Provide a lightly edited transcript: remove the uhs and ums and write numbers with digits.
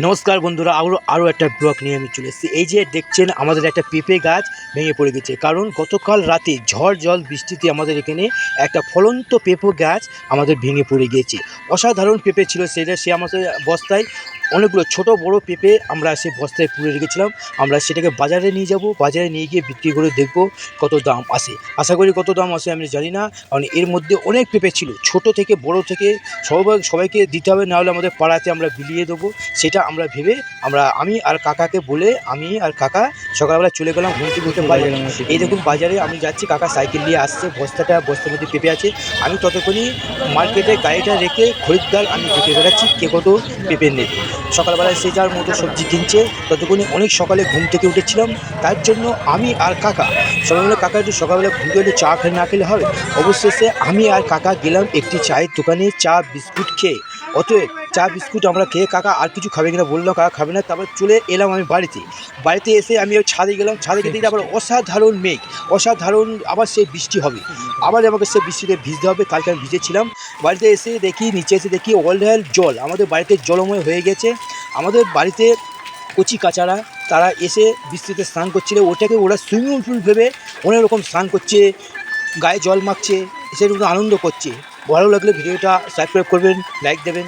নমস্কার বন্ধুরা, আরও একটা ব্লগ নিয়ে আমি চলে এসেছি। এই যে দেখছেন, আমাদের একটা পেঁপে গাছ ভেঙে পড়ে গেছে, কারণ গতকাল রাতে ঝড় জল বৃষ্টিতে আমাদের এখানে একটা ফলন্ত পেঁপে গাছ আমাদের ভেঙে পড়ে গিয়েছে। অসাধারণ পেঁপে ছিল সেটা, সে আমাদের বস্তায় অনেকগুলো ছোট বড় পেঁপে আমরা সে বস্তায় পুড়ে রেখেছিলাম। আমরা সেটাকে বাজারে নিয়ে যাব, বাজারে নিয়ে গিয়ে বিক্রি করে দেখব কত দাম আসে। আশা করি কত দাম আসে আমি জানি না, কারণ এর মধ্যে অনেক পেঁপে ছিল, ছোট থেকে বড় থেকে সবাইকে দিতে হবে, নাহলে আমাদের পাড়াতে আমরা বিলিয়ে দেবো। সেটা আমরা ভেবে আমি আর কাকাকে বলে আমি আর কাকা সকালবেলা চলে গেলাম ঘুম থেকে উঠে বাজারে। এই দেখুন বাজারে আমি যাচ্ছি, কাকা সাইকেল নিয়ে আসছে, বস্তার মধ্যে পেঁপে আছে। আমি ততক্ষণই মার্কেটে গাড়িটা রেখে খরিদ্দার আমি দেখে বেড়াচ্ছি কে কত পেঁপে নেবে। সকালবেলায় সে যার মতো সবজি কিনছে, ততক্ষণই অনেক সকালে ঘুম থেকে উঠেছিলাম। তার জন্য আমি আর কাকা সবাই মিলে, কাকা একটু সকালবেলা ঘুম থেকে চা খেয়ে না খেলে হবে, অবশেষে আমি আর কাকা গেলাম একটি চায়ের দোকানে চা বিস্কুট খেয়ে। অতএব চা বিস্কুট আমরা খেয়ে, কাকা আর কিছু খাবে কিনা বললো, কাকা খাবে না। তারপর চলে এলাম আমি বাড়িতে এসে আমি ওই ছাদে গেলাম, ছাদে গিয়ে আবার অসাধারণ মেঘ, অসাধারণ, আবার সেই বৃষ্টি হবে, আবার আমাকে সেই বৃষ্টিতে ভিজতে হবে। কালকে আমি ভিজেছিলাম। বাড়িতে এসে দেখি, নিচে এসে দেখি অলঢাল জল, আমাদের বাড়িতে জলময় হয়ে গেছে। আমাদের বাড়িতে কচি কাচারা তারা এসে বৃষ্টিতে স্নান করছিল, ওটাকে ওরা সুইমিং পুল ভেবে অনেক রকম স্নান করছে, গায়ে জল মাখছে, সেরকম আনন্দ করছে। ভালো লাগলে ভিডিওটা সাবস্ক্রাইব করবেন, লাইক দেবেন।